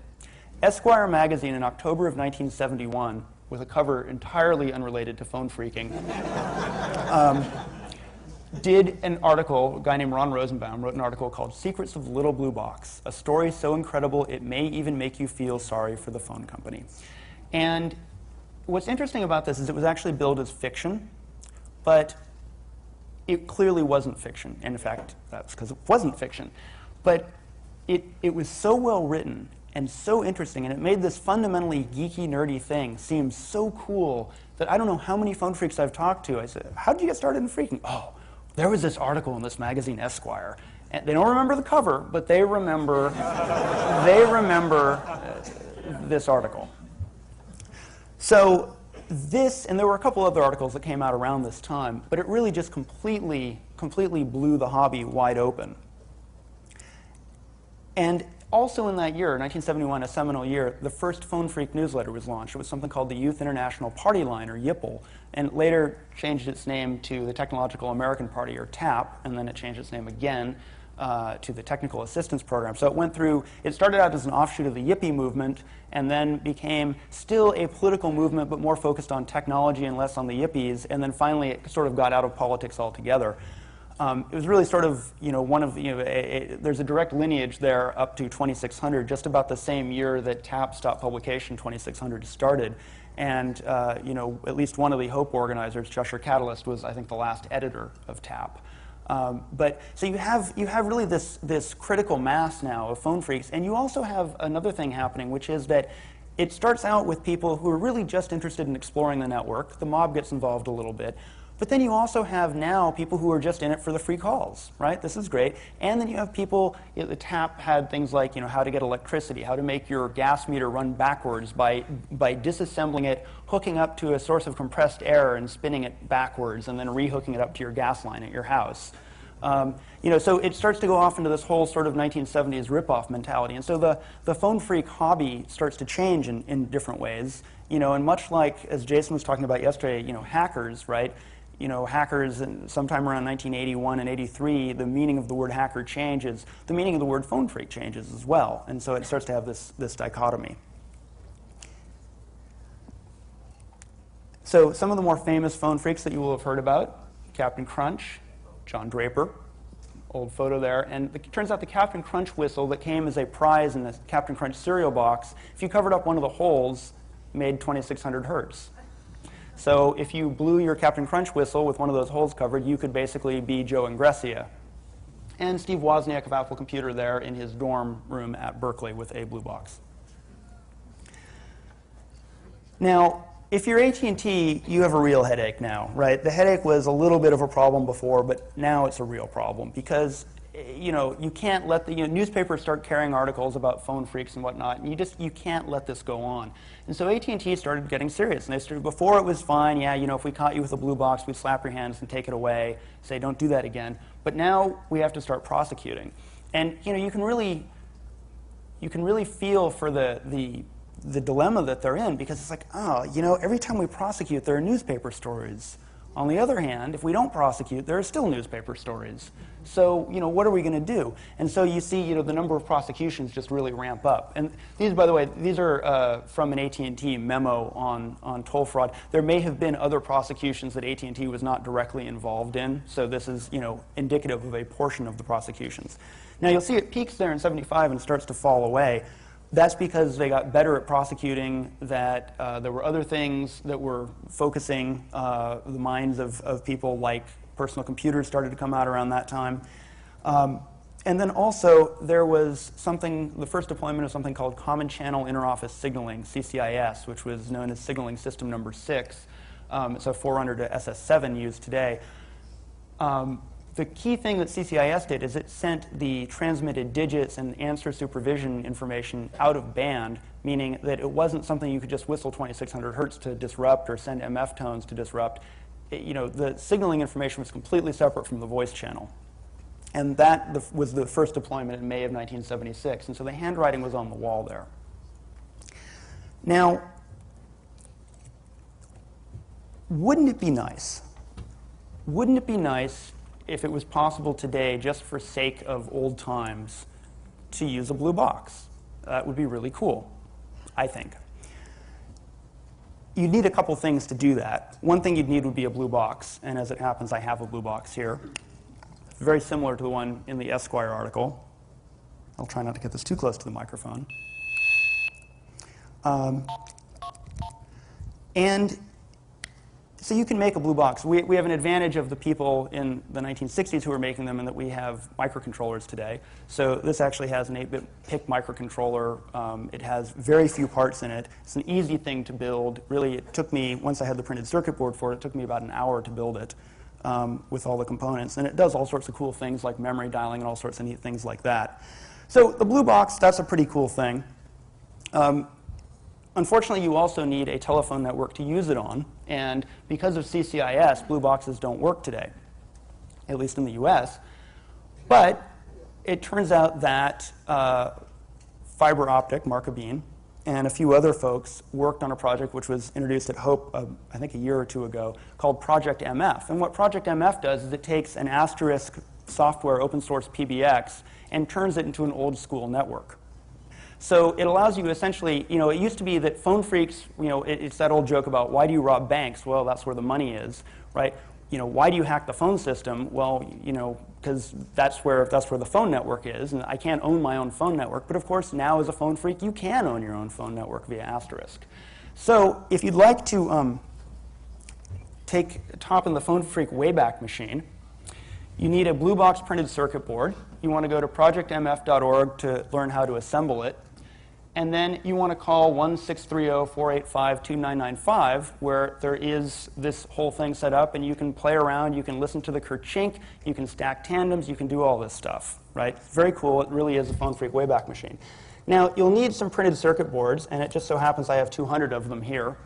Esquire magazine in October of 1971, with a cover entirely unrelated to phone phreaking, did an article. A guy named Ron Rosenbaum wrote an article called Secrets of the Little Blue Box, a story so incredible it may even make you feel sorry for the phone company. And what's interesting about this is it was actually billed as fiction, but it clearly wasn't fiction. And in fact, that's because it wasn't fiction. But it was so well written and so interesting, and it made this fundamentally geeky, nerdy thing seem so cool that I don't know how many phone phreaks I've talked to. I said, how did you get started in phreaking? Oh, there was this article in this magazine, Esquire. And they don't remember the cover, but they remember, this article. So this, and there were a couple other articles that came out around this time, but it really just completely blew the hobby wide open. And also in that year, 1971, a seminal year, the first Phone Phreak newsletter was launched. It was something called the Youth International Party Line, or YIPL, and later changed its name to the Technological American Party, or TAP, and then it changed its name again to the Technical Assistance Program. So it started out as an offshoot of the Yippie movement, and then became still a political movement, but more focused on technology and less on the Yippies, and then finally it sort of got out of politics altogether. It was really sort of, there's a direct lineage there up to 2600, just about the same year that TAP stopped publication, 2600 started. And, at least one of the Hope organizers, Cheshire Catalyst, was, I think, the last editor of TAP. So you have really this critical mass now of phone phreaks, and you also have another thing happening, which is that it starts out with people who are really just interested in exploring the network. The mob gets involved a little bit. But then you also have now people who are just in it for the free calls, right? This is great. And then you have people, the TAP had things like, how to get electricity, how to make your gas meter run backwards by disassembling it, hooking up to a source of compressed air and spinning it backwards, and then rehooking it up to your gas line at your house. So it starts to go off into this whole sort of 1970s ripoff mentality. And so the phone phreak hobby starts to change in different ways. And much like, as Jason was talking about yesterday, hackers, right? Hackers, sometime around 1981 and 83, the meaning of the word hacker changes. The meaning of the word phone phreak changes as well. And so it starts to have this dichotomy. So some of the more famous phone phreaks that you will have heard about, Captain Crunch, John Draper, old photo there. And it turns out the Captain Crunch whistle that came as a prize in the Captain Crunch cereal box, if you covered up one of the holes, made 2600 hertz. So if you blew your Captain Crunch whistle with one of those holes covered, you could basically be Joe and Grecia. And Steve Wozniak of Apple Computer there in his dorm room at Berkeley with a blue box. Now, if you're AT&T, you have a real headache now, right? The headache was a little bit of a problem before, but now it's a real problem because you can't let the newspapers start carrying articles about phone phreaks and whatnot, and you can't let this go on. And so AT&T started getting serious, and they started, before it was fine, if we caught you with a blue box, we'd slap your hands and take it away, say don't do that again. But now we have to start prosecuting, and you can really feel for the dilemma that they're in, because it's like, every time we prosecute, there are newspaper stories. On the other hand, if we don't prosecute, there are still newspaper stories. So, what are we going to do? And so you see, the number of prosecutions just really ramp up. And these, by the way, these are from an AT&T memo on toll fraud. There may have been other prosecutions that AT&T was not directly involved in. So this is, indicative of a portion of the prosecutions. Now you'll see it peaks there in 75 and starts to fall away. That's because they got better at prosecuting, that there were other things that were focusing the minds of people, like personal computers started to come out around that time. And then also there was the first deployment of something called Common Channel Interoffice Signaling, CCIS, which was known as Signaling System Number 6. It's a forerunner to SS7 used today. The key thing that CCIS did is it sent the transmitted digits and answer supervision information out of band, meaning that it wasn't something you could just whistle 2600 hertz to disrupt or send MF tones to disrupt. The signaling information was completely separate from the voice channel. And that was the first deployment in May of 1976. And so the handwriting was on the wall there. Now, wouldn't it be nice? Wouldn't it be nice if it was possible today, just for sake of old times, to use a blue box? That would be really cool, I think. You'd need a couple things to do that. One thing you'd need would be a blue box. And as it happens, I have a blue box here. Very similar to the one in the Esquire article. I'll try not to get this too close to the microphone. And so you can make a blue box. We have an advantage of the people in the 1960s who were making them in that we have microcontrollers today. So this actually has an 8-bit PIC microcontroller. It has very few parts in it. It's an easy thing to build. Really, it took me, once I had the printed circuit board for it, it took me about an hour to build it with all the components. And it does all sorts of cool things like memory dialing and all sorts of neat things like that. So the blue box, that's a pretty cool thing. Unfortunately, you also need a telephone network to use it on. And because of CCIS, blue boxes don't work today, at least in the US. But it turns out that fiber optic, Mark Abin, and a few other folks worked on a project which was introduced at Hope, I think a year or two ago, called Project MF. And what Project MF does is it takes an asterisk software open source PBX and turns it into an old school network. So it allows you essentially, it used to be that phone phreaks, it's that old joke about why do you rob banks? Well, that's where the money is, right? Why do you hack the phone system? Well, because that's where the phone network is, and I can't own my own phone network. But of course, now as a phone phreak, you can own your own phone network via asterisk. So if you'd like to take top in the phone phreak Wayback Machine, you need a blue box printed circuit board. You want to go to projectmf.org to learn how to assemble it. And then you want to call 1-630-485-2995, where there is this whole thing set up, and you can play around, you can listen to the Kerchink, you can stack tandems, you can do all this stuff, right? Very cool. It really is a phone phreak Wayback Machine. Now, you'll need some printed circuit boards, and it just so happens I have 200 of them here.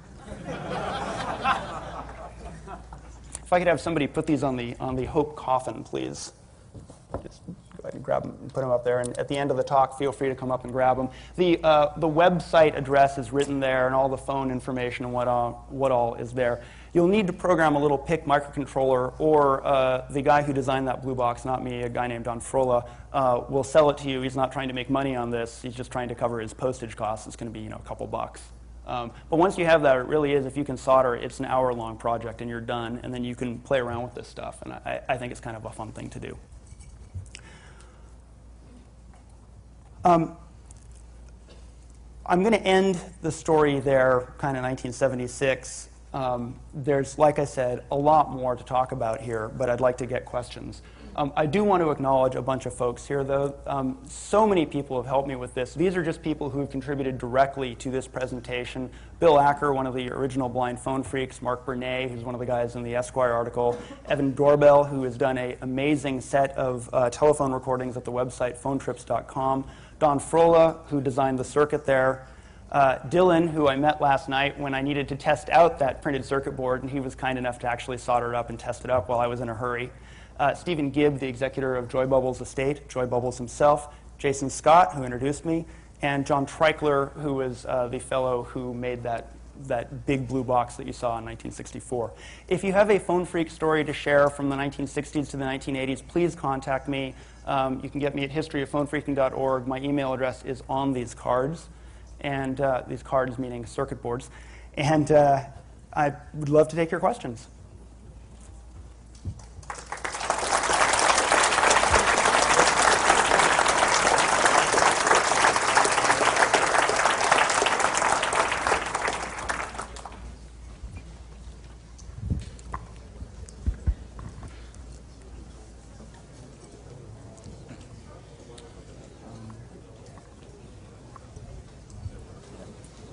If I could have somebody put these on the Hope coffin, please. Just go ahead and grab them and put them up there. And at the end of the talk, feel free to come up and grab them. The website address is written there, and all the phone information and what all is there. You'll need to program a little PIC microcontroller, or the guy who designed that blue box, not me, a guy named Don Frola, will sell it to you. He's not trying to make money on this. He's just trying to cover his postage costs. It's going to be a couple bucks. But once you have that, it really is, if you can solder, it's an hour-long project, and you're done. And then you can play around with this stuff. And I think it's kind of a fun thing to do. I'm going to end the story there, kind of 1976. There's, like I said, a lot more to talk about here, but I'd like to get questions. I do want to acknowledge a bunch of folks here, though. So many people have helped me with this. These are just people who have contributed directly to this presentation. Bill Acker, one of the original blind phone phreaks. Mark Bernay, who's one of the guys in the Esquire article. Evan Doorbell, who has done an amazing set of telephone recordings at the website phonetrips.com. Don Frola, who designed the circuit there. Dylan, who I met last night when I needed to test out that printed circuit board, and he was kind enough to actually solder it up and test it up while I was in a hurry. Stephen Gibb, the executor of Joy Bubbles Estate, Joy Bubbles himself, Jason Scott, who introduced me, and John Treichler, who was the fellow who made that big blue box that you saw in 1964. If you have a phone phreak story to share from the 1960s to the 1980s, please contact me. You can get me at historyofphonephreaking.org. My email address is on these cards, and these cards meaning circuit boards. And I would love to take your questions.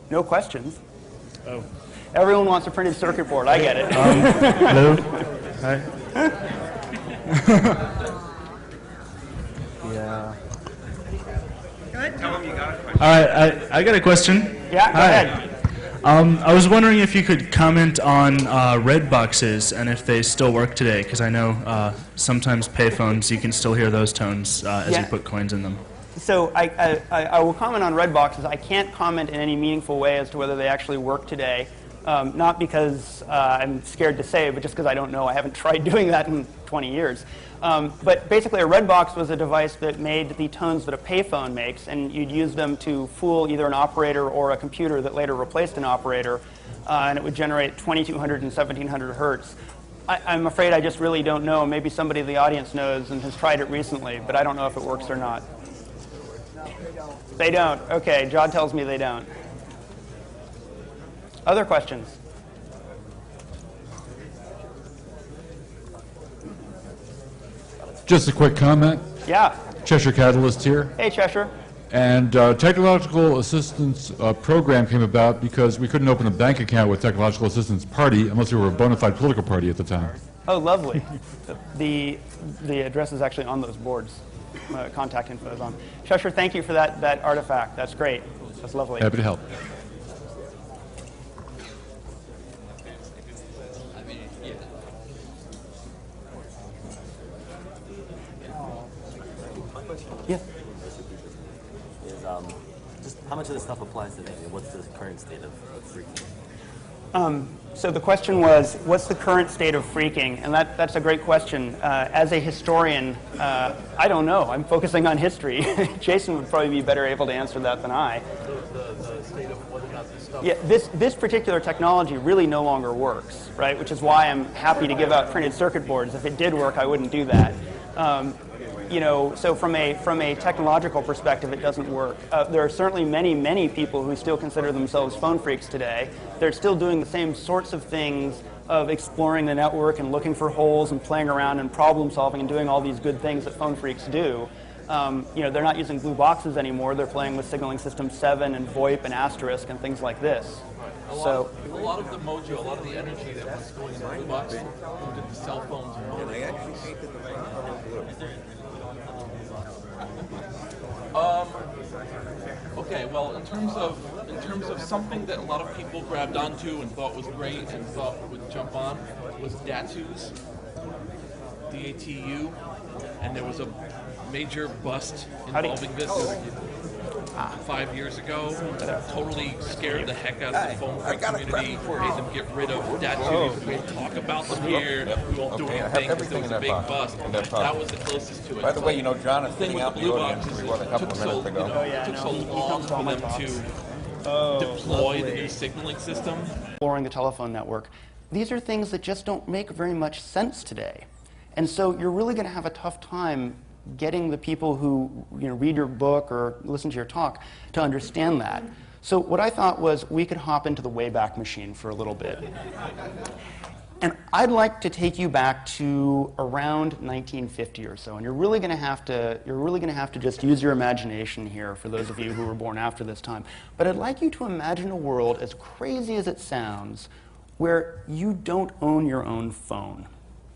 No questions. Oh. Everyone wants a printed circuit board. I get it. Hello. Hi. Yeah. Go ahead. Tell them you got a question. All right, I got a question. Yeah, go ahead. I was wondering if you could comment on red boxes and if they still work today, because I know sometimes payphones, you can still hear those tones as you put coins in them. So I will comment on red boxes. I can't comment in any meaningful way as to whether they actually work today. Not because I'm scared to say, but just because I don't know. I haven't tried doing that in 20 years. But basically, a red box was a device that made the tones that a payphone makes, and you'd use them to fool either an operator or a computer that later replaced an operator, and it would generate 2200 and 1700 hertz. I'm afraid I just really don't know. Maybe somebody in the audience knows and has tried it recently, but I don't know if it works or not. They don't. Okay, Jod tells me they don't. Other questions? Just a quick comment. Yeah. Cheshire Catalyst here. Hey, Cheshire. And technological assistance program came about because we couldn't open a bank account with technological assistance party unless we were a bona fide political party at the time. Oh, lovely. The address is actually on those boards. Contact info is on. Cheshire, thank you for that artifact. That's great. That's lovely. Happy to help. Yeah. Just how much of this stuff applies today? I mean, what's the current state of Phreaking? So the question was, what's the current state of Phreaking? And that's a great question. As a historian, I don't know. I'm focusing on history. Jason would probably be better able to answer that than I. The state of whether or not this stuff... Yeah, this particular technology really no longer works, right? Which is why I'm happy to give out printed circuit boards. If it did work, I wouldn't do that. So from a technological perspective, it doesn't work. There are certainly many people who still consider themselves phone freaks today. They're still doing the same sorts of things of exploring the network and looking for holes and playing around and problem solving and doing all these good things that phone freaks do. They're not using blue boxes anymore. They're playing with signaling system 7 and VoIP and asterisk and things like this. A lot of the mojo, a lot of the energy that was going in the blue box moved into cell phones and mobile okay, well, in terms of something that a lot of people grabbed onto and thought was great and thought would jump on was DATUs, D-A-T-U, and there was a major bust involving this 5 years ago. Totally scared the heck out of the phone freak community, made them get rid of DATUs. We won't talk about them here. We won't do anything because there was a big bust. That was the closest to it. By the way, John is sitting out in the audience. It took so long for them to deploy the new signaling system. Exploring the telephone network. These are things that just don't make very much sense today. And so you're really going to have a tough time getting the people who read your book or listen to your talk to understand that. So what I thought was we could hop into the Wayback Machine for a little bit. And I'd like to take you back to around 1950 or so. And you're really going to have to just use your imagination here for those of you who were born after this time. But I'd like you to imagine a world, as crazy as it sounds, where you don't own your own phone.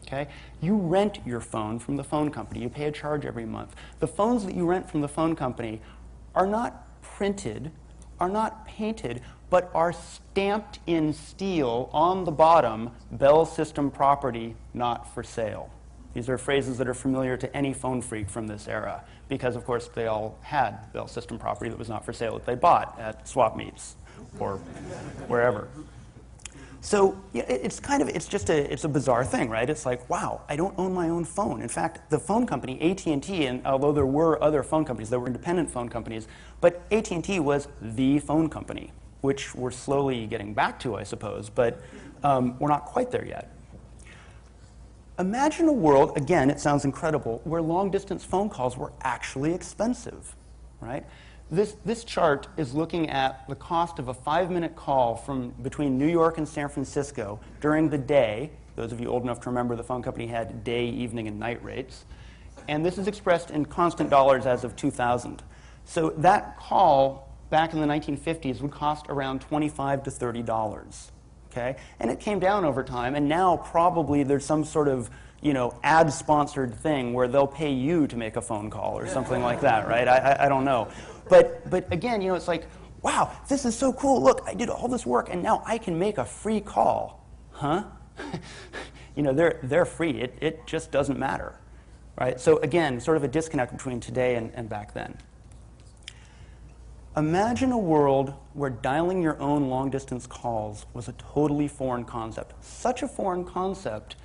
Okay? You rent your phone from the phone company. You pay a charge every month. The phones that you rent from the phone company are not printed, are not painted, but are stamped in steel on the bottom, Bell System property, not for sale. These are phrases that are familiar to any phone freak from this era, because of course they all had Bell System property that was not for sale that they bought at swap meets or wherever. So it's a bizarre thing, right? It's like, wow, I don't own my own phone. In fact, the phone company, AT&T, and although there were other phone companies, there were independent phone companies, but AT&T was the phone company, which we're slowly getting back to, I suppose, but we're not quite there yet. Imagine a world, again, it sounds incredible, where long-distance phone calls were actually expensive, right? This chart is looking at the cost of a 5-minute call from between New York and San Francisco during the day. Those of you old enough to remember the phone company had day, evening, and night rates. And this is expressed in constant dollars as of 2000. So that call back in the 1950s would cost around $25 to $30. Okay? And it came down over time, and now probably there's some sort of ad-sponsored thing where they'll pay you to make a phone call or something like that, right? I don't know. But again, it's like, wow, this is so cool. Look, I did all this work, and now I can make a free call. Huh? You know, they're free. It just doesn't matter, right? So again, sort of a disconnect between today and back then. Imagine a world where dialing your own long-distance calls was a totally foreign concept. Such a foreign concept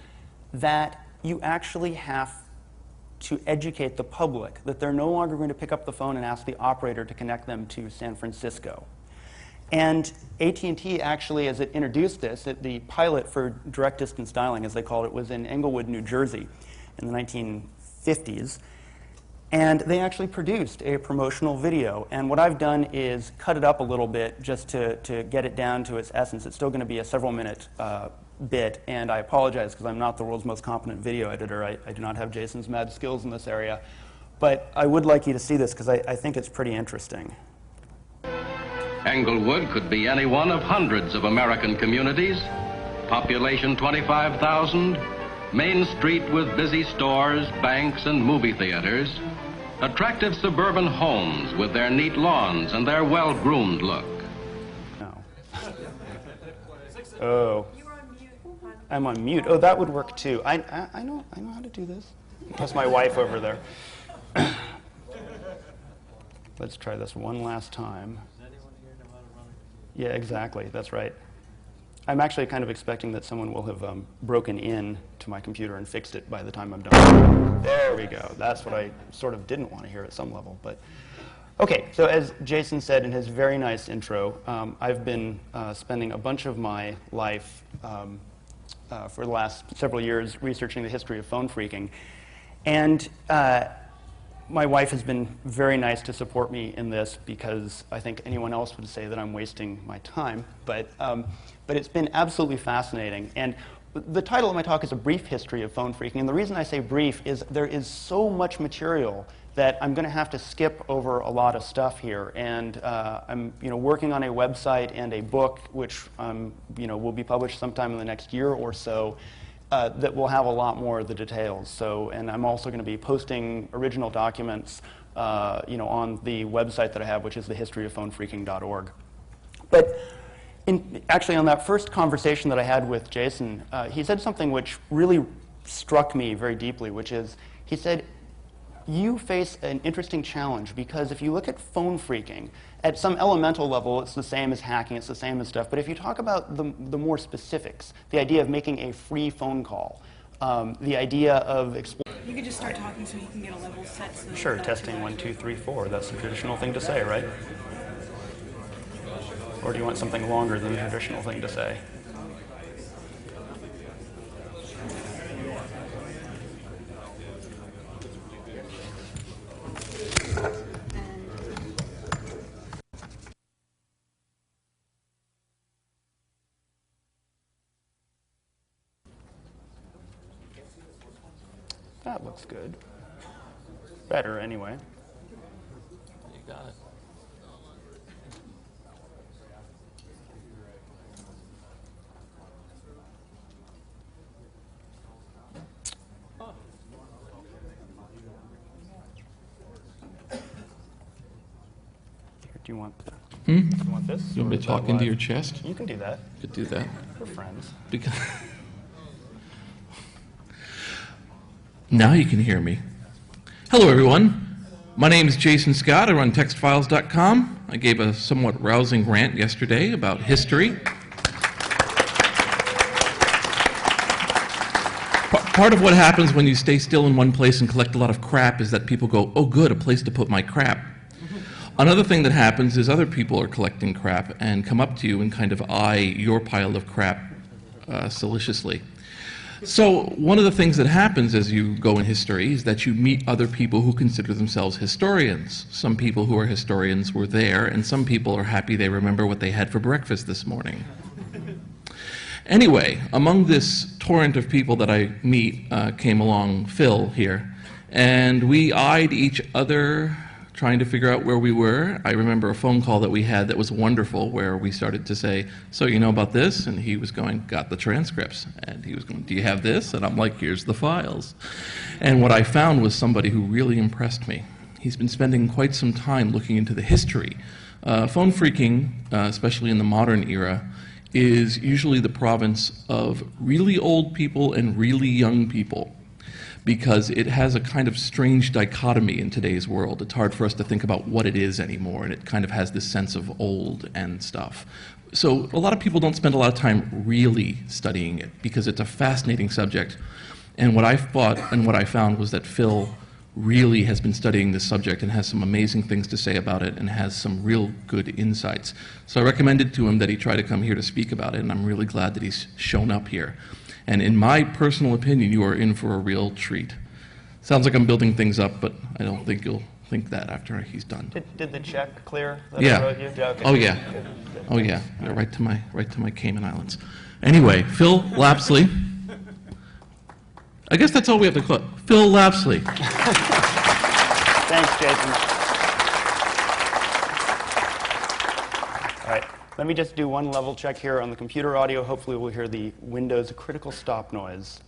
that you actually have to educate the public that they're no longer going to pick up the phone and ask the operator to connect them to San Francisco. And AT&T actually, as it introduced this, the pilot for direct distance dialing, as they called it, was in Englewood, New Jersey in the 1950s. And they actually produced a promotional video. And what I've done is cut it up a little bit just to get it down to its essence. It's still going to be a several-minute bit, and I apologize because I'm not the world's most competent video editor. I do not have Jason's mad skills in this area. But I would like you to see this because I think it's pretty interesting. Englewood could be any one of hundreds of American communities. Population 25,000, Main Street with busy stores, banks, and movie theaters. Attractive suburban homes with their neat lawns and their well-groomed look. No. Oh. I'm on mute. Oh, that would work too. I know how to do this. That's my wife over there. Let's try this one last time. Yeah, exactly. That's right. I'm actually kind of expecting that someone will have broken in to my computer and fixed it by the time I'm done. There we go. That's what I sort of didn't want to hear at some level. But okay, so as Jason said in his very nice intro, I've been spending a bunch of my life for the last several years researching the history of phone phreaking. And my wife has been very nice to support me in this because I think anyone else would say that I'm wasting my time. But it's been absolutely fascinating. And the title of my talk is A Brief History of Phone Phreaking. And the reason I say brief is there is so much material that I'm going to have to skip over a lot of stuff here. And I'm working on a website and a book, which will be published sometime in the next year or so, that will have a lot more of the details. So, and I'm also going to be posting original documents on the website that I have, which is thehistoryofphonephreaking.org. But actually, on that first conversation that I had with Jason, he said something which really struck me very deeply, which is, he said, you face an interesting challenge because if you look at phone phreaking, at some elemental level, it's the same as hacking, it's the same as stuff. But if you talk about the more specifics, the idea of making a free phone call, the idea of you could just start talking so you can get a level set. So sure, testing 1, 2, 3, 4. That's the traditional thing to say, right? Or do you want something longer than the traditional thing to say? That looks good. Better, anyway. You got it. Do you want you want this? You want me to talk into your chest? You can do that. Could do that. We're friends. Because now you can hear me. Hello, everyone. My name is Jason Scott. I run textfiles.com. I gave a somewhat rousing rant yesterday about history. Part of what happens when you stay still in one place and collect a lot of crap is that people go, oh, good, a place to put my crap. Another thing that happens is other people are collecting crap and come up to you and kind of eye your pile of crap solicitously. So one of the things that happens as you go in history is that you meet other people who consider themselves historians. Some people who are historians were there, and some people are happy they remember what they had for breakfast this morning. Anyway, among this torrent of people that I meet came along Phil here, and we eyed each other trying to figure out where we were. I remember a phone call that we had that was wonderful where we started to say, so you know about this? And he was going, got the transcripts. And he was going, do you have this? And I'm like, here's the files. And what I found was somebody who really impressed me. He's been spending quite some time looking into the history Phone phreaking, especially in the modern era, is usually the province of really old people and really young people, because it has a kind of strange dichotomy in today's world. It's hard for us to think about what it is anymore, and it kind of has this sense of old and stuff. So a lot of people don't spend a lot of time really studying it, because it's a fascinating subject. And what I thought and what I found was that Phil really has been studying this subject and has some amazing things to say about it and has some real good insights. So I recommended to him that he try to come here to speak about it, and I'm really glad that he's shown up here. And in my personal opinion, you are in for a real treat. Sounds like I'm building things up, but I don't think you'll think that after he's done. Did the check clear that Yeah. I wrote you? Yeah, okay. Oh yeah. Good, good. Oh yeah. Yeah, right to my Cayman Islands. Anyway, Phil Lapsley. I guess that's all we have to call it. Phil Lapsley. Thanks, Jason. All right, let me just do one level check here on the computer audio. Hopefully we'll hear the Windows critical stop noise.